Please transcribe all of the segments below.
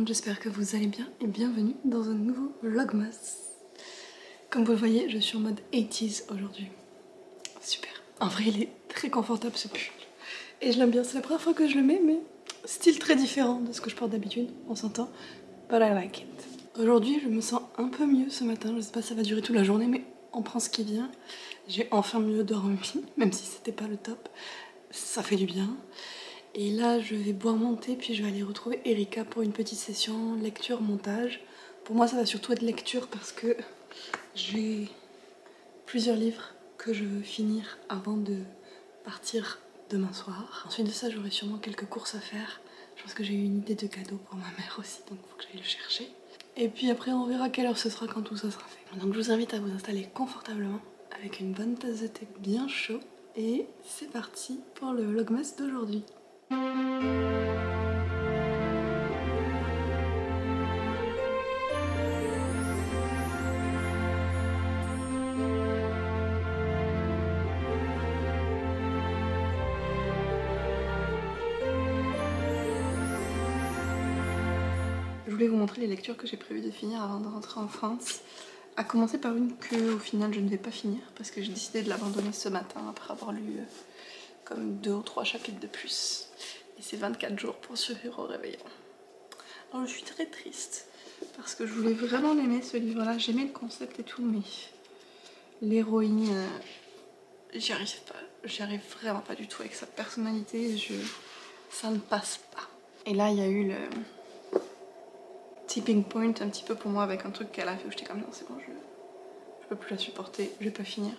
monde, j'espère que vous allez bien et bienvenue dans un nouveau vlogmas. Comme vous le voyez, je suis en mode 80s aujourd'hui. Super. En vrai, il est très confortable ce pull. Et je l'aime bien, c'est la première fois que je le mets, mais style très différent de ce que je porte d'habitude, on s'entend. But I like it. Aujourd'hui, je me sens un peu mieux ce matin, je sais pas si ça va durer toute la journée, mais on prend ce qui vient. J'ai enfin mieux dormi, même si c'était pas le top. Ça fait du bien. Et là, je vais boire mon thé, puis je vais aller retrouver Erika pour une petite session lecture-montage. Pour moi, ça va surtout être lecture parce que j'ai plusieurs livres que je veux finir avant de partir demain soir. Ensuite de ça, j'aurai sûrement quelques courses à faire. Je pense que j'ai eu une idée de cadeau pour ma mère aussi, donc il faut que j'aille le chercher. Et puis après, on verra quelle heure ce sera quand tout ça sera fait. Donc je vous invite à vous installer confortablement avec une bonne tasse de thé bien chaud. Et c'est parti pour le vlogmas d'aujourd'hui. Je voulais vous montrer les lectures que j'ai prévu de finir avant de rentrer en France. À commencer par une que au final je ne vais pas finir parce que j'ai décidé de l'abandonner ce matin après avoir lu comme 2 ou 3 chapitres de plus. Et c'est 24 jours pour survivre au réveillon. Alors je suis très triste parce que je voulais vraiment l'aimer ce livre-là. J'aimais le concept et tout, mais l'héroïne, j'y arrive pas. J'y arrive vraiment pas du tout avec sa personnalité. Ça ne passe pas. Et là il y a eu le tipping point un petit peu pour moi avec un truc qu'elle a fait où j'étais comme non c'est bon, je peux plus la supporter, je vais pas finir.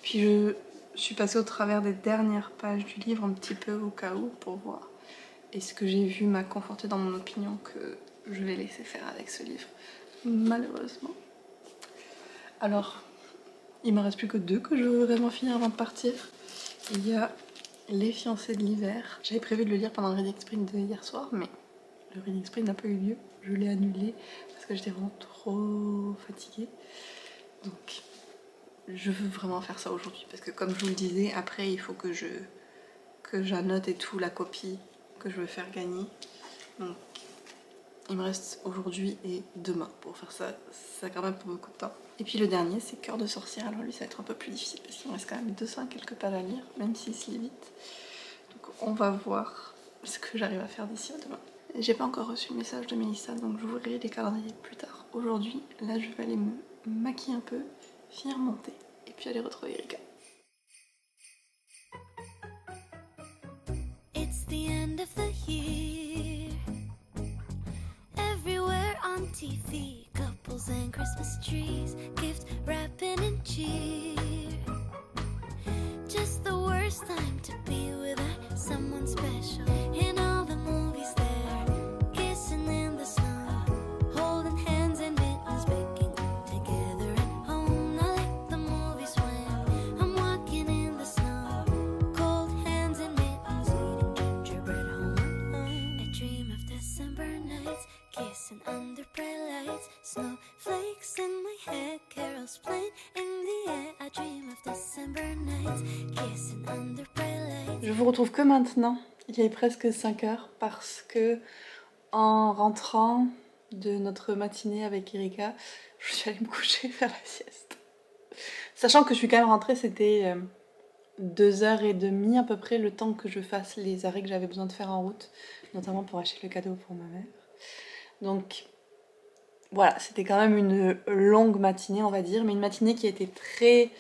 Puis je suis passée au travers des dernières pages du livre un petit peu au cas où pour voir. Et ce que j'ai vu m'a conforté dans mon opinion que je vais laisser faire avec ce livre, malheureusement. Alors, il me reste plus que 2 que je veux vraiment finir avant de partir. Il y a Les fiancés de l'hiver. J'avais prévu de le lire pendant le reading sprint de hier soir, mais le reading sprint n'a pas eu lieu. Je l'ai annulé parce que j'étais vraiment trop fatiguée. Donc, je veux vraiment faire ça aujourd'hui parce que comme je vous le disais, après il faut que j'annote et tout la copie que je veux faire gagner. Donc, il me reste aujourd'hui et demain pour faire ça. Ça a quand même pas beaucoup de temps. Et puis le dernier, c'est Cœur de sorcière. Alors lui, ça va être un peu plus difficile parce qu'il me reste quand même 200 quelques pages à lire, même s'il se lit vite. Donc on va voir ce que j'arrive à faire d'ici à demain. J'ai pas encore reçu le message de Mélissa, donc je vous verrai les calendriers plus tard. Aujourd'hui, là, je vais aller me maquiller un peu, finir mon thé, et puis aller retrouver Erika. It's the end of the year. Everywhere on TV, couples and Christmas trees, gift wrapping and cheer. Just the worst time to be without someone special. In all the movies there, kissing in the snow, holding hands and mittens, baking together at home. Not like the movies when I'm walking in the snow, cold hands and mittens, eating gingerbread home alone. I dream of December nights, kissing under bright lights, snowflakes in my head, carols playing in the air. I dream of December nights, kissing under bright lights. Je vous retrouve que maintenant, il est presque 5 heures, parce que en rentrant de notre matinée avec Erika, je suis allée me coucher faire la sieste. Sachant que je suis quand même rentrée, c'était 2h30 à peu près, le temps que je fasse les arrêts que j'avais besoin de faire en route, notamment pour acheter le cadeau pour ma mère. Donc voilà, c'était quand même une longue matinée, on va dire, mais une matinée qui a été très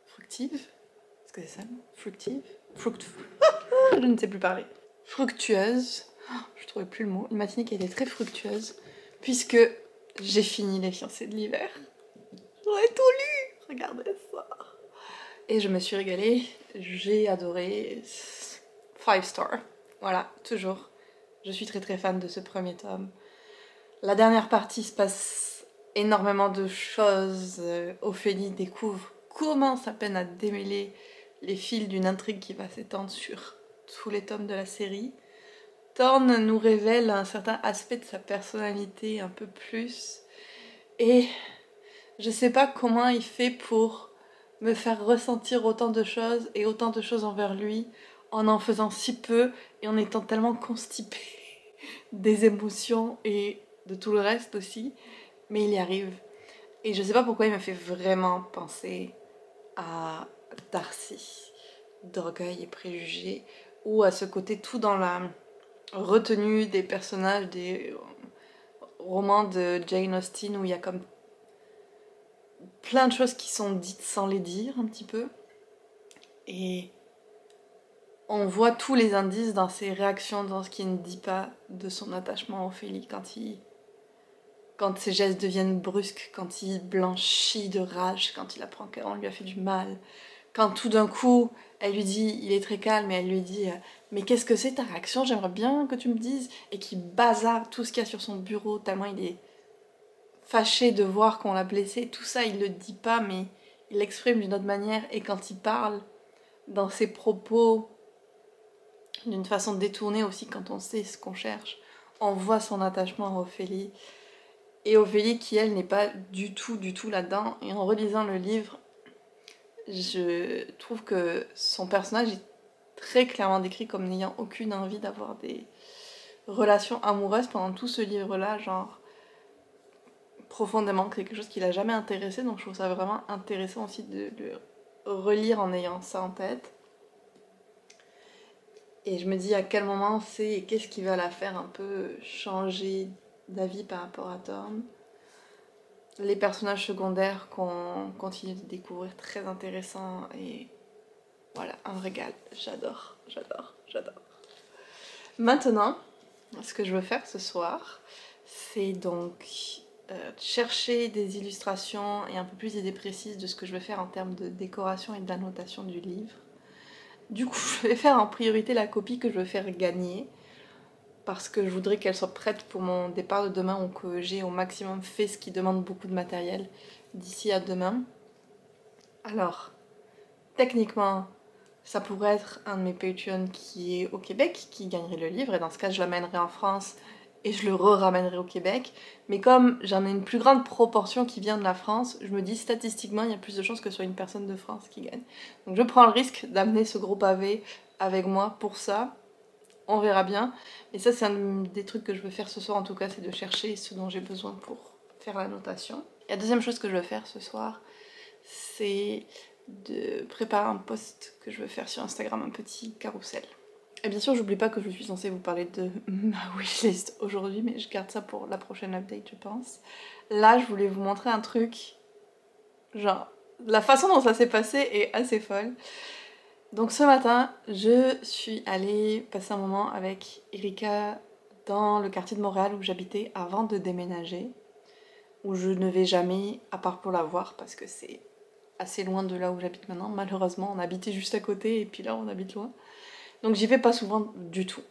fructive. Est-ce que c'est ça le mot? Fructive? Je ne sais plus parler. Fructueuse. Je trouvais plus le mot. Une matinée qui a été très fructueuse, puisque j'ai fini Les fiancés de l'hiver. J'aurais tout lu. Regardez ça. Et je me suis régalée. J'ai adoré. 5 stars. Voilà, toujours. Je suis très très fan de ce premier tome. La dernière partie se passe énormément de choses. Ophélie découvre comment ça peine à démêler les fils d'une intrigue qui va s'étendre sur tous les tomes de la série. Thorne nous révèle un certain aspect de sa personnalité un peu plus. Et je sais pas comment il fait pour me faire ressentir autant de choses et autant de choses envers lui en faisant si peu et en étant tellement constipé des émotions et de tout le reste aussi, mais il y arrive. Et je sais pas pourquoi il m'a fait vraiment penser à Darcy, d'Orgueil et Préjugés, ou à ce côté tout dans la retenue des personnages des romans de Jane Austen où il y a comme plein de choses qui sont dites sans les dire un petit peu. Et on voit tous les indices dans ses réactions, dans ce qu'il ne dit pas de son attachement à Ophélie, quand ses gestes deviennent brusques, quand il blanchit de rage, quand il apprend qu'on lui a fait du mal, quand tout d'un coup, elle lui dit, il est très calme, et elle lui dit mais qu'est-ce que c'est ta réaction? J'aimerais bien que tu me dises. Et qu'il bazarde tout ce qu'il y a sur son bureau, tellement il est fâché de voir qu'on l'a blessé. Tout ça, il le dit pas, mais il l'exprime d'une autre manière. Et quand il parle, dans ses propos, d'une façon détournée aussi, quand on sait ce qu'on cherche, on voit son attachement à Ophélie. Et Ophélie qui, elle, n'est pas du tout là-dedans. Et en relisant le livre, je trouve que son personnage est très clairement décrit comme n'ayant aucune envie d'avoir des relations amoureuses pendant tout ce livre-là, genre profondément, quelque chose qui l'a jamais intéressé, donc je trouve ça vraiment intéressant aussi de le relire en ayant ça en tête. Et je me dis à quel moment c'est et qu'est-ce qui va la faire un peu changer d'avis par rapport à Thorne. Les personnages secondaires qu'on continue de découvrir, très intéressants, et voilà, un régal. J'adore. Maintenant, ce que je veux faire ce soir, c'est donc chercher des illustrations et un peu plus d'idées précises de ce que je veux faire en termes de décoration et d'annotation du livre. Du coup, je vais faire en priorité la copie que je veux faire gagner, parce que je voudrais qu'elle soit prête pour mon départ de demain, ou que j'ai au maximum fait ce qui demande beaucoup de matériel d'ici à demain. Alors, techniquement, ça pourrait être un de mes Patreons qui est au Québec, qui gagnerait le livre, et dans ce cas, je l'amènerai en France et je le ramènerai au Québec. Mais comme j'en ai une plus grande proportion qui vient de la France, je me dis statistiquement, il y a plus de chances que ce soit une personne de France qui gagne. Donc je prends le risque d'amener ce gros pavé avec moi pour ça. On verra bien. Et ça, c'est un des trucs que je veux faire ce soir en tout cas, c'est de chercher ce dont j'ai besoin pour faire la notation. Et la deuxième chose que je veux faire ce soir, c'est de préparer un post que je veux faire sur Instagram, un petit carrousel. Et bien sûr, j'oublie pas que je suis censée vous parler de ma wishlist aujourd'hui, mais je garde ça pour la prochaine update, je pense. Là, je voulais vous montrer un truc, genre, la façon dont ça s'est passé est assez folle. Donc ce matin, je suis allée passer un moment avec Erika dans le quartier de Montréal où j'habitais avant de déménager, où je ne vais jamais, à part pour la voir, parce que c'est assez loin de là où j'habite maintenant. Malheureusement, on habitait juste à côté et puis là, on habite loin. Donc j'y vais pas souvent du tout.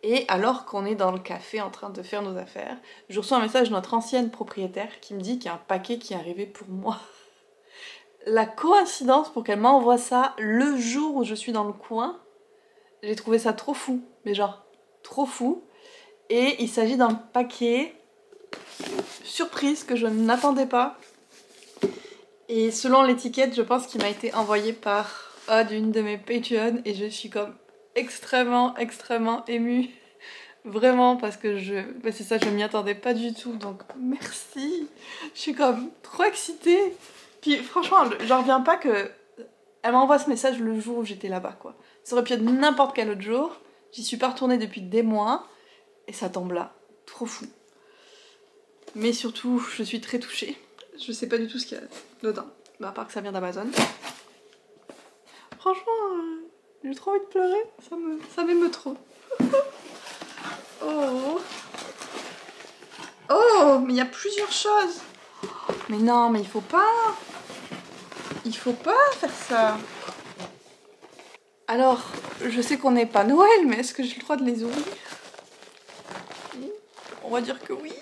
Et alors qu'on est dans le café en train de faire nos affaires, je reçois un message de notre ancienne propriétaire qui me dit qu'il y a un paquet qui est arrivé pour moi. La coïncidence pour qu'elle m'envoie ça le jour où je suis dans le coin, j'ai trouvé ça trop fou. Mais genre, trop fou. Et il s'agit d'un paquet surprise que je n'attendais pas. Et selon l'étiquette, je pense qu'il m'a été envoyé par une de mes Patreons et je suis comme extrêmement émue. Vraiment, parce que c'est ça, je m'y attendais pas du tout, donc merci. Je suis comme trop excitée. Puis franchement, j'en reviens pas que elle m'envoie ce message le jour où j'étais là-bas, quoi. Ça aurait pu être n'importe quel autre jour. J'y suis pas retournée depuis des mois et ça tombe là. Trop fou. Mais surtout, je suis très touchée. Je sais pas du tout ce qu'il y a dedans, à part que ça vient d'Amazon. Franchement, j'ai trop envie de pleurer. Ça m'émeut trop. Oh. Oh, mais il y a plusieurs choses. Mais non, mais il faut pas. Il faut pas faire ça. Alors, je sais qu'on n'est pas Noël, mais est-ce que j'ai le droit de les ouvrir? On va dire que oui.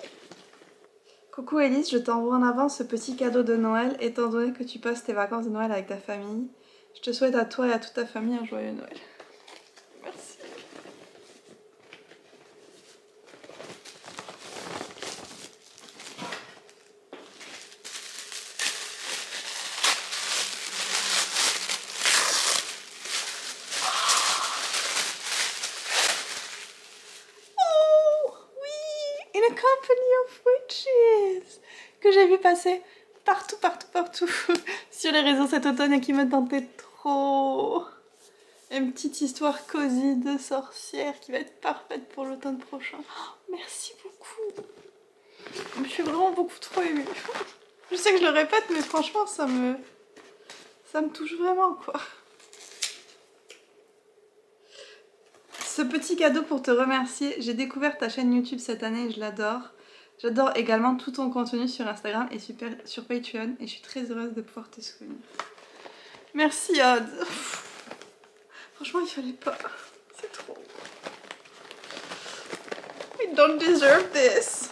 Coucou Elise, je t'envoie en avance ce petit cadeau de Noël, étant donné que tu passes tes vacances de Noël avec ta famille. Je te souhaite à toi et à toute ta famille un joyeux Noël. Merci. a Company of Witches que j'ai vu passer partout sur les réseaux cet automne et qui me tentait trop. Une petite histoire cosy de sorcière qui va être parfaite pour l'automne prochain. Oh, merci beaucoup. Je suis vraiment beaucoup trop émue. Je sais que je le répète, mais franchement, ça me touche vraiment, quoi. Ce petit cadeau pour te remercier. J'ai découvert ta chaîne YouTube cette année et je l'adore. J'adore également tout ton contenu sur Instagram et sur Patreon. Et je suis très heureuse de pouvoir te soutenir. Merci, Odd. Franchement, il fallait pas. C'est trop. We don't deserve this.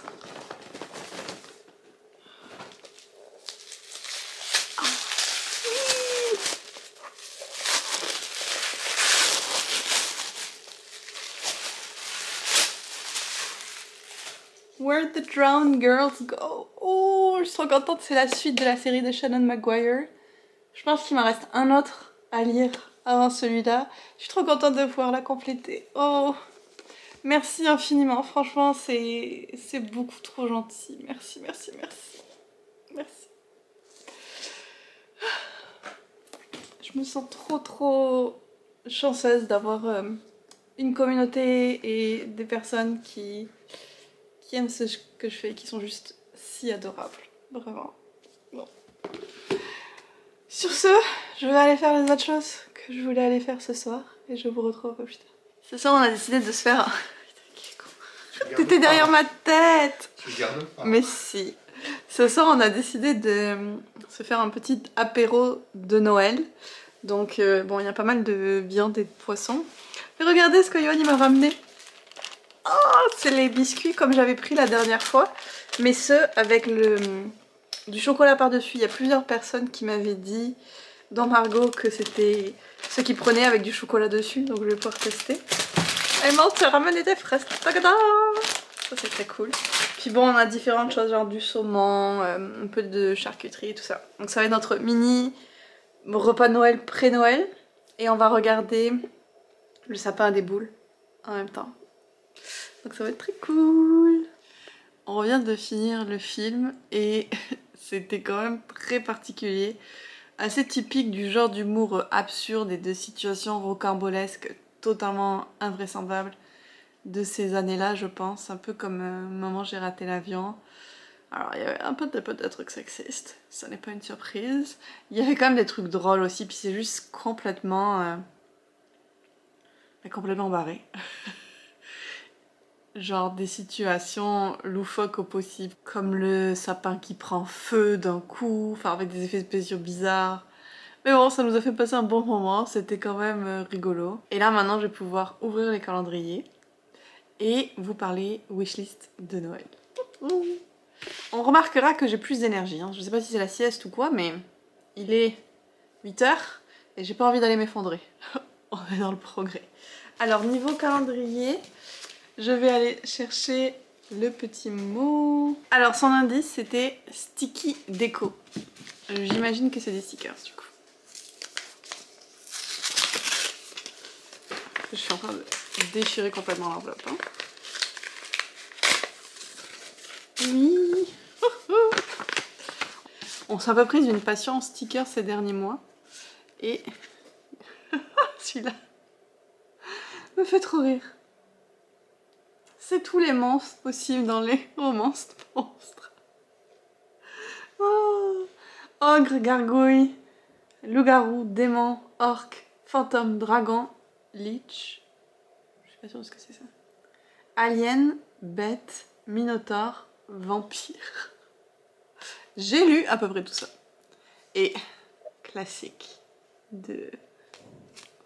Where the Drowned Girls Go. Oh, je suis trop contente, c'est la suite de la série de Shannon Maguire. Je pense qu'il m'en reste un autre à lire avant celui-là. Je suis trop contente de pouvoir la compléter. Oh, merci infiniment. Franchement, c'est beaucoup trop gentil. Merci, merci, merci. Merci. Je me sens trop chanceuse d'avoir une communauté et des personnes qui aiment ce que je fais et qui sont juste si adorables. Vraiment. Bon. Sur ce, je vais aller faire les autres choses que je voulais aller faire ce soir et je vous retrouve un peu plus tard. Ce soir, on a décidé de se faire... T'étais derrière ma tête. Tu regardes pas. Mais si. Ce soir, on a décidé de se faire un petit apéro de Noël. Donc, bon, il y a pas mal de viande et de poisson. Mais regardez ce que Yoann m'a ramené. Oh, c'est les biscuits comme j'avais pris la dernière fois. Mais ceux avec du chocolat par-dessus. Il y a plusieurs personnes qui m'avaient dit dans Margot que c'était ceux qui prenaient avec du chocolat dessus. Donc, je vais pouvoir tester. Et maman, tu as ramené des fraises. Tagadam! Ça, c'est très cool. Puis bon, on a différentes choses, genre du saumon, un peu de charcuterie, tout ça. Donc ça va être notre mini repas de Noël pré-Noël. Et on va regarder le sapin à des boules en même temps. Donc ça va être très cool. On vient de finir le film et c'était quand même très particulier. Assez typique du genre d'humour absurde et de situations rocambolesques totalement invraisemblables de ces années-là, je pense. Un peu comme Maman, j'ai raté l'avion. Alors, il y avait un peu de trucs sexistes, ça n'est pas une surprise. Il y avait quand même des trucs drôles aussi, puis c'est juste complètement barré. Genre des situations loufoques au possible, comme le sapin qui prend feu d'un coup, enfin avec des effets spéciaux bizarres. Mais bon, ça nous a fait passer un bon moment, c'était quand même rigolo. Et là maintenant, je vais pouvoir ouvrir les calendriers et vous parler wishlist de Noël. On remarquera que j'ai plus d'énergie, hein. Je sais pas si c'est la sieste ou quoi, mais il est 8 h et j'ai pas envie d'aller m'effondrer. On est dans le progrès. Alors niveau calendrier, je vais aller chercher le petit mot. Alors son indice c'était Sticky Déco. J'imagine que c'est des stickers du coup. Je suis en train de déchirer complètement l'enveloppe. Hein. Oui. On s'est un peu pris d'une passion en stickers ces derniers mois. Et celui-là me fait trop rire. C'est tous les monstres possibles dans les romances de monstres. Oh. Ogre, gargouille, loup-garou, démon, orc, fantôme, dragon, lich. Je suis pas sûre de ce que c'est ça. Alien, bête, minotaure, vampire. J'ai lu à peu près tout ça. Et classique de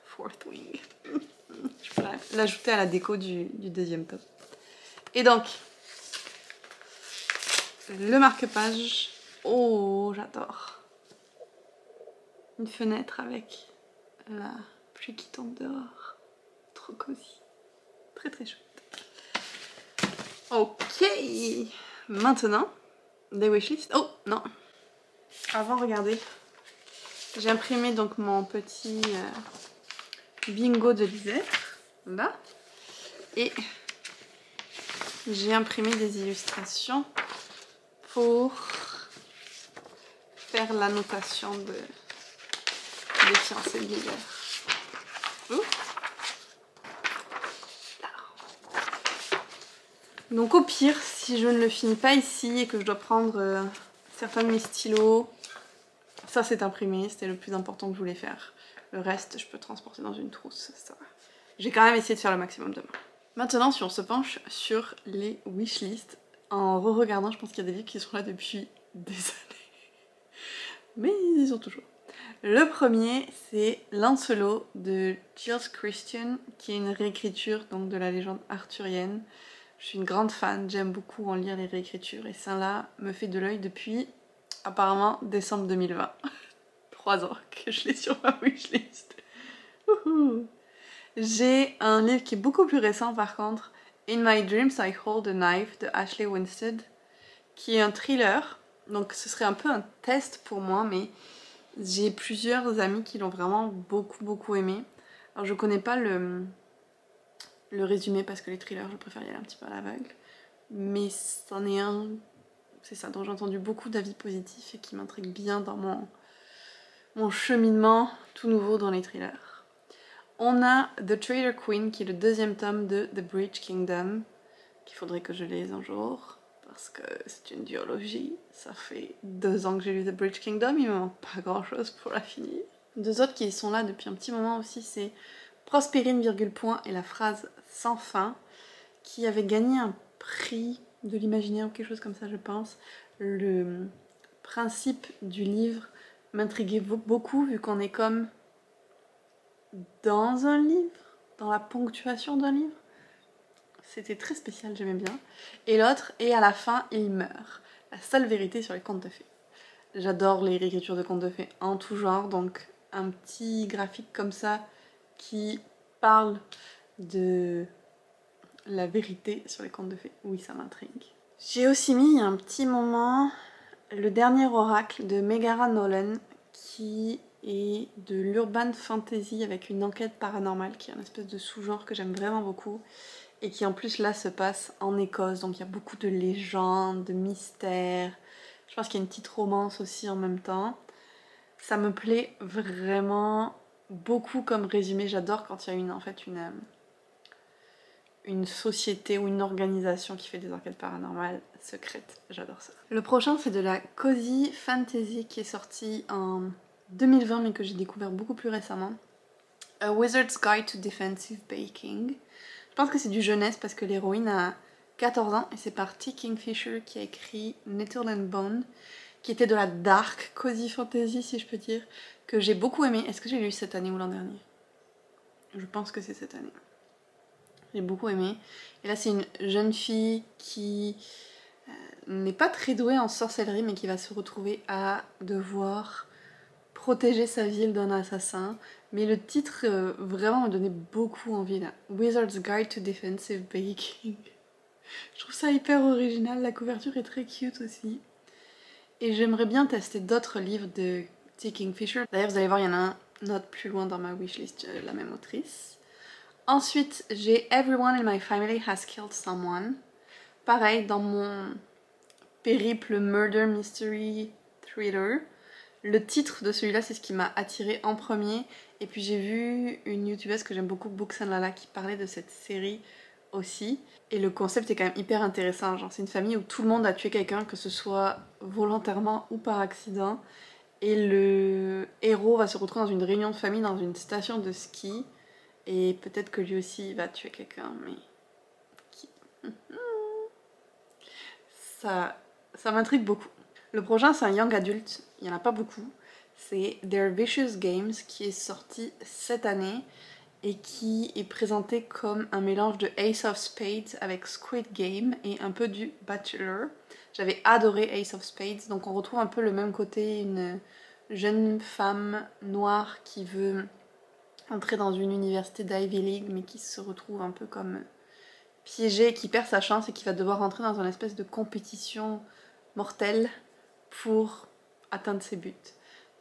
Fourth Wing. Je peux l'ajouter à la déco du deuxième tome. Et donc, le marque-page. Oh, j'adore. Une fenêtre avec la pluie qui tombe dehors. Trop cosy. Très très chouette. Ok. Maintenant, des wishlists. Oh, non. Avant, regardez. J'ai imprimé donc mon petit bingo de l'hiver. Là. Et j'ai imprimé des illustrations pour faire l'annotation des fiancés de l'hiver. Donc au pire, si je ne le finis pas ici et que je dois prendre certains de mes stylos, ça c'est imprimé, c'était le plus important que je voulais faire. Le reste, je peux transporter dans une trousse, ça va. J'ai quand même essayé de faire le maximum demain. Maintenant, si on se penche sur les wishlists, en re-regardant, je pense qu'il y a des livres qui sont là depuis des années. Mais ils y sont toujours. Le premier, c'est Lancelot de Giles Christian, qui est une réécriture donc, de la légende arthurienne. Je suis une grande fan, j'aime beaucoup en lire les réécritures, et ça-là me fait de l'œil depuis apparemment décembre 2020. 3 ans que je l'ai sur ma wishlist. J'ai un livre qui est beaucoup plus récent par contre, In My Dreams I Hold a Knife de Ashley Winstead, qui est un thriller, donc ce serait un peu un test pour moi, mais j'ai plusieurs amis qui l'ont vraiment beaucoup aimé. Alors je connais pas le résumé parce que les thrillers je préfère y aller un petit peu à l'aveugle, mais c'en est un, c'est ça, dont j'ai entendu beaucoup d'avis positifs et qui m'intrigue bien dans mon cheminement tout nouveau dans les thrillers. On a The Traitor Queen qui est le deuxième tome de The Bridge Kingdom, qu'il faudrait que je lise un jour, parce que c'est une duologie. Ça fait 2 ans que j'ai lu The Bridge Kingdom, il me manque pas grand chose pour la finir. 2 autres qui sont là depuis un petit moment aussi, c'est Prospérine, virgule point, et la phrase sans fin, qui avait gagné un prix de l'imaginaire ou quelque chose comme ça je pense. Le principe du livre m'intriguait beaucoup vu qu'on est comme dans un livre, dans la ponctuation d'un livre. C'était très spécial, j'aimais bien. Et l'autre, et à la fin, il meurt. La seule vérité sur les contes de fées. J'adore les réécritures de contes de fées en tout genre, donc un petit graphique comme ça qui parle de la vérité sur les contes de fées. Oui, ça m'intrigue. J'ai aussi mis il y a un petit moment le dernier oracle de Megara Nolan qui est de l'urban fantasy avec une enquête paranormale qui est un espèce de sous-genre que j'aime vraiment beaucoup et qui en plus là se passe en Écosse, donc il y a beaucoup de légendes, de mystères. Je pense qu'il y a une petite romance aussi en même temps. Ça me plaît vraiment beaucoup comme résumé. J'adore quand il y a une société ou une organisation qui fait des enquêtes paranormales secrètes. J'adore ça. Le prochain, c'est de la cozy fantasy qui est sorti en 2020 mais que j'ai découvert beaucoup plus récemment. A Wizard's Guide to Defensive Baking. Je pense que c'est du jeunesse parce que l'héroïne a 14 ans et c'est par T. Kingfisher qui a écrit Nettle and Bone, qui était de la dark cozy fantasy si je peux dire, que j'ai beaucoup aimé. Est-ce que j'ai lu cette année ou l'an dernier? Je pense que c'est cette année. J'ai beaucoup aimé. Et là c'est une jeune fille qui n'est pas très douée en sorcellerie mais qui va se retrouver à devoir protéger sa ville d'un assassin. Mais le titre vraiment me donnait beaucoup envie là. Wizard's Guide to Defensive Baking. Je trouve ça hyper original, la couverture est très cute aussi. Et j'aimerais bien tester d'autres livres de T. Kingfisher. D'ailleurs vous allez voir, il y en a un autre plus loin dans ma wishlist, la même autrice. Ensuite j'ai Everyone in My Family Has Killed Someone. Pareil, dans mon périple Murder Mystery Thriller. Le titre de celui-là, c'est ce qui m'a attirée en premier. Et puis j'ai vu une youtubeuse que j'aime beaucoup, Books and Lala, qui parlait de cette série aussi. Et le concept est quand même hyper intéressant. Genre, c'est une famille où tout le monde a tué quelqu'un, que ce soit volontairement ou par accident. Et le héros va se retrouver dans une réunion de famille, dans une station de ski. Et peut-être que lui aussi va tuer quelqu'un, mais qui ça m'intrigue beaucoup. Le prochain, c'est un young adult, il n'y en a pas beaucoup. C'est Their Vicious Games qui est sorti cette année et qui est présenté comme un mélange de Ace of Spades avec Squid Game et un peu du Bachelor. J'avais adoré Ace of Spades, donc on retrouve un peu le même côté, une jeune femme noire qui veut entrer dans une université d'Ivy League mais qui se retrouve un peu comme piégée, qui perd sa chance et qui va devoir rentrer dans une espèce de compétition mortelle pour atteindre ses buts.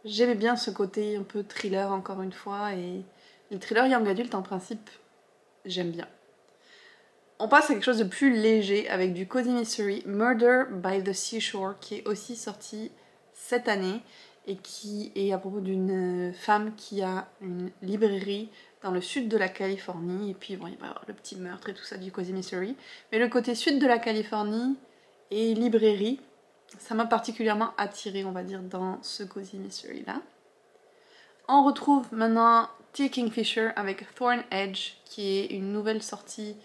J'aimais bien ce côté un peu thriller encore une fois, et les thrillers young adult en principe j'aime bien. On passe à quelque chose de plus léger avec du Cozy Mystery, Murder by the Seashore, qui est aussi sorti cette année et qui est à propos d'une femme qui a une librairie dans le sud de la Californie. Et puis bon, il va y avoir le petit meurtre et tout ça du Cozy Mystery. Mais le côté sud de la Californie et librairie, ça m'a particulièrement attirée, on va dire, dans ce Cozy Mystery là. On retrouve maintenant T. Kingfisher avec Thorn Edge, qui est une nouvelle sortie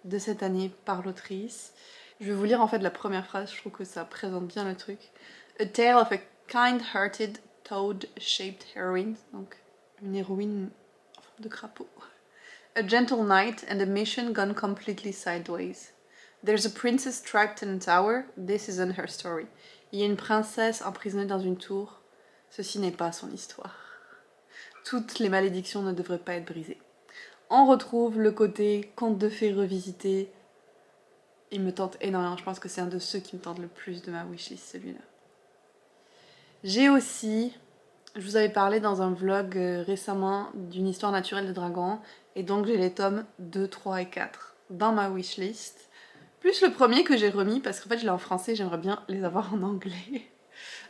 de cette année par l'autrice. Je vais vous lire en fait la première phrase, je trouve que ça présente bien le truc. A tale of a kind-hearted toad-shaped heroine, donc une héroïne en forme de crapaud. A gentle knight and a mission gone completely sideways. There's a princess trapped in a tower, this isn't her story. Il y a une princesse emprisonnée dans une tour, ceci n'est pas son histoire. Toutes les malédictions ne devraient pas être brisées. On retrouve le côté conte de fées revisité. Il me tente énormément, je pense que c'est un de ceux qui me tente le plus de ma wishlist, celui-là. J'ai aussi, je vous avais parlé dans un vlog récemment d'une histoire naturelle de dragon, et donc j'ai les tomes 2, 3 et 4 dans ma wishlist. Plus le premier que j'ai remis, parce qu'en fait je l'ai en français, j'aimerais bien les avoir en anglais.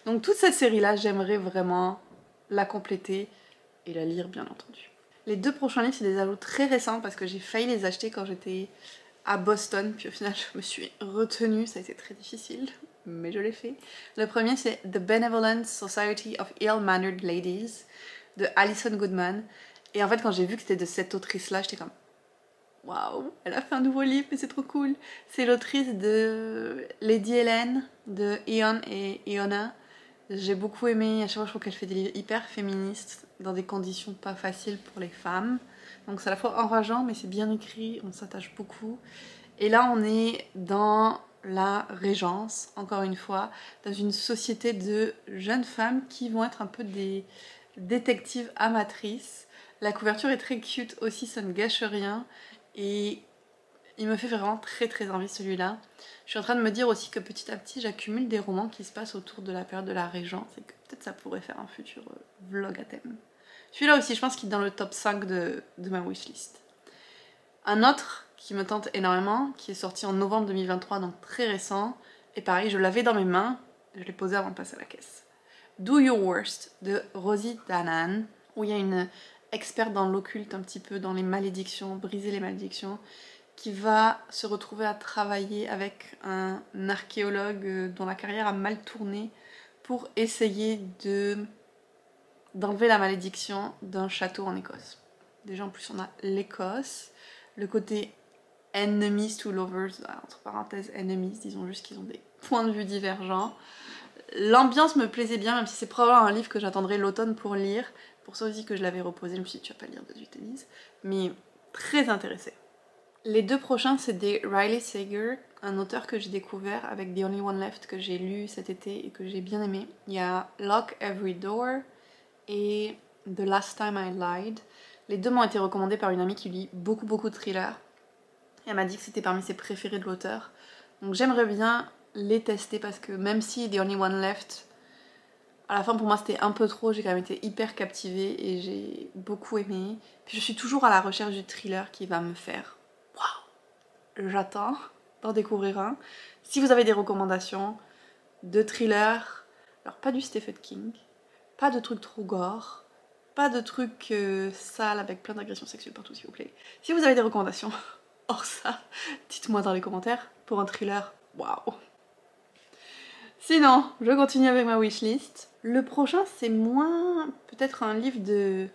Donc toute cette série-là, j'aimerais vraiment la compléter et la lire bien entendu. Les 2 prochains livres, c'est des ajouts très récents parce que j'ai failli les acheter quand j'étais à Boston, puis au final je me suis retenue, ça a été très difficile, mais je l'ai fait. Le premier c'est The Benevolent Society of Ill-Mannered Ladies de Alison Goodman. Et en fait quand j'ai vu que c'était de cette autrice-là, j'étais comme waouh, elle a fait un nouveau livre, mais c'est trop cool. C'est l'autrice de Lady Helen, de Ion et Iona. J'ai beaucoup aimé, à chaque fois je trouve qu'elle fait des livres hyper féministes dans des conditions pas faciles pour les femmes. Donc c'est à la fois enrageant mais c'est bien écrit, on s'attache beaucoup. Et là on est dans la Régence, encore une fois, dans une société de jeunes femmes qui vont être un peu des détectives amatrices. La couverture est très cute aussi, ça ne gâche rien. Et il me fait vraiment très très envie celui-là. Je suis en train de me dire aussi que petit à petit j'accumule des romans qui se passent autour de la période de la Régence et que peut-être ça pourrait faire un futur vlog à thème. Celui-là aussi je pense qu'il est dans le top 5 de ma wishlist. Un autre qui me tente énormément, qui est sorti en novembre 2023, donc très récent, et pareil je l'avais dans mes mains, je l'ai posé avant de passer à la caisse. Do Your Worst de Rosie Danan, où il y a une experte dans l'occulte un petit peu, dans les malédictions, briser les malédictions, qui va se retrouver à travailler avec un archéologue dont la carrière a mal tourné pour essayer d'enlever la malédiction d'un château en Écosse. Déjà en plus on a l'Écosse, le côté enemies to lovers, entre parenthèses enemies, disons juste qu'ils ont des points de vue divergents. L'ambiance me plaisait bien, même si c'est probablement un livre que j'attendrai l'automne pour lire. Pour ça aussi que je l'avais reposé, je me suis dit tu vas pas lire de Elise, mais très intéressée. Les 2 prochains c'est des Riley Sager, un auteur que j'ai découvert avec The Only One Left que j'ai lu cet été et que j'ai bien aimé. Il y a Lock Every Door et The Last Time I Lied. Les 2 m'ont été recommandés par une amie qui lit beaucoup de thrillers. Elle m'a dit que c'était parmi ses préférés de l'auteur. Donc j'aimerais bien les tester parce que même si The Only One Left, à la fin pour moi c'était un peu trop, j'ai quand même été hyper captivée et j'ai beaucoup aimé. Puis je suis toujours à la recherche du thriller qui va me faire waouh, j'attends d'en découvrir un. Si vous avez des recommandations de thrillers, alors pas du Stephen King, pas de trucs trop gore, pas de trucs sales avec plein d'agressions sexuelles partout s'il vous plaît. Si vous avez des recommandations hors ça, dites-moi dans les commentaires pour un thriller, waouh. Sinon, je continue avec ma wishlist. Le prochain c'est moins peut-être un livre de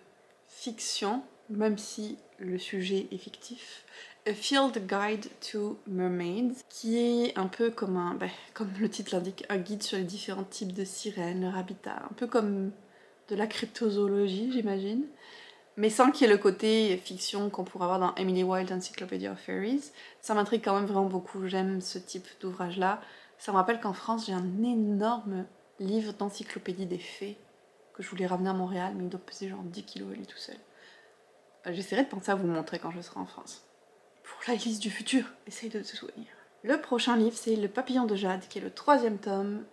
fiction, même si le sujet est fictif. A Field Guide to Mermaids, qui est un peu comme comme le titre l'indique, un guide sur les différents types de sirènes, leur habitat, un peu comme de la cryptozoologie j'imagine, mais sans qu'il y ait le côté fiction qu'on pourrait avoir dans Emily Wilde Encyclopedia of Fairies. Ça m'intrigue quand même vraiment beaucoup, j'aime ce type d'ouvrage là. Ça me rappelle qu'en France j'ai un énorme livre d'encyclopédie des fées que je voulais ramener à Montréal, mais il doit peser genre 10 kg à lui tout seul. J'essaierai de penser à vous le montrer quand je serai en France. Pour la liste du futur, essaye de te souvenir. Le prochain livre c'est Le Papillon de Jade, qui est le 3e tome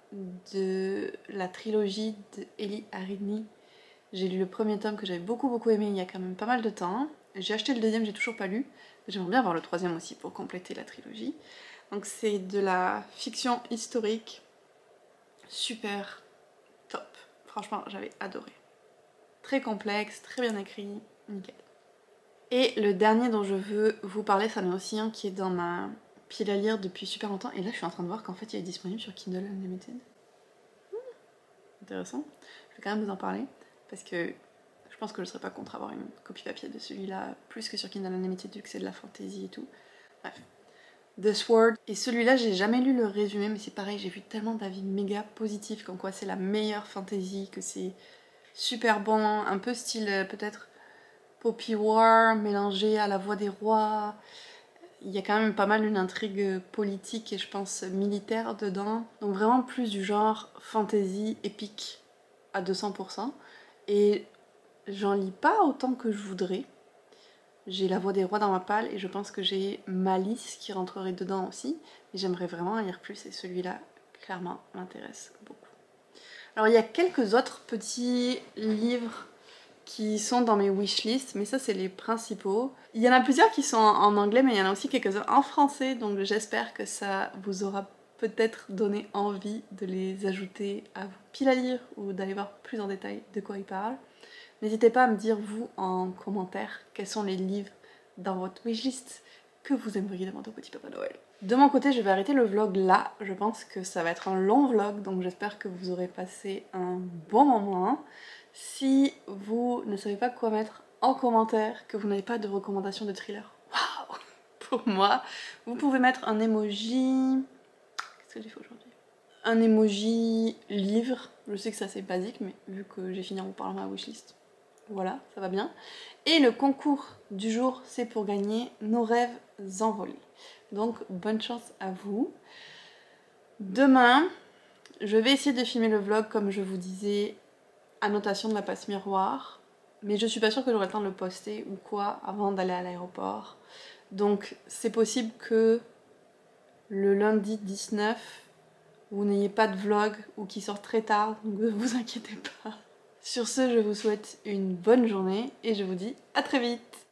de la trilogie d'Eli Harini. J'ai lu le premier tome que j'avais beaucoup aimé il y a quand même pas mal de temps. J'ai acheté le 2e, j'ai toujours pas lu. J'aimerais bien voir le 3e aussi pour compléter la trilogie. Donc c'est de la fiction historique, super top. Franchement, j'avais adoré. Très complexe, très bien écrit, nickel. Et le dernier dont je veux vous parler, ça en est aussi un qui est dans ma pile à lire depuis super longtemps. Et là, je suis en train de voir qu'en fait, il est disponible sur Kindle Unlimited. Intéressant. Je vais quand même vous en parler parce que je pense que je serais pas contre avoir une copie papier de celui-là, plus que sur Kindle Unlimited vu que c'est de la fantasy et tout. Bref. The Sword. Et celui-là, j'ai jamais lu le résumé, mais c'est pareil, j'ai vu tellement d'avis méga positifs, comme quoi c'est la meilleure fantasy, que c'est super bon, un peu style peut-être Poppy War, mélangé à La Voix des Rois. Il y a quand même pas mal une intrigue politique et je pense militaire dedans. Donc vraiment plus du genre fantasy épique à 200%. Et j'en lis pas autant que je voudrais. J'ai La Voix des Rois dans ma palle et je pense que j'ai Malice qui rentrerait dedans aussi. Mais j'aimerais vraiment en lire plus et celui-là, clairement, m'intéresse beaucoup. Alors il y a quelques autres petits livres qui sont dans mes wishlists, mais ça c'est les principaux. Il y en a plusieurs qui sont en anglais, mais il y en a aussi quelques-uns en français, donc j'espère que ça vous aura peut-être donné envie de les ajouter à vos piles à lire ou d'aller voir plus en détail de quoi ils parlent. N'hésitez pas à me dire vous en commentaire quels sont les livres dans votre wishlist que vous aimeriez demander au petit Papa Noël. De mon côté, je vais arrêter le vlog là. Je pense que ça va être un long vlog, donc j'espère que vous aurez passé un bon moment. Si vous ne savez pas quoi mettre en commentaire, que vous n'avez pas de recommandations de thriller, waouh, pour moi, vous pouvez mettre un emoji... Qu'est-ce que j'ai fait aujourd'hui? Un emoji livre. Je sais que ça c'est basique, mais vu que j'ai fini en vous parlant de ma wishlist, voilà, ça va bien. Et le concours du jour, c'est pour gagner nos rêves envolés. Donc, bonne chance à vous. Demain, je vais essayer de filmer le vlog comme je vous disais, annotation de la passe miroir. Mais je suis pas sûre que j'aurai le temps de le poster ou quoi avant d'aller à l'aéroport. Donc, c'est possible que le lundi 19, vous n'ayez pas de vlog ou qu'il sorte très tard, donc ne vous inquiétez pas. Sur ce, je vous souhaite une bonne journée et je vous dis à très vite.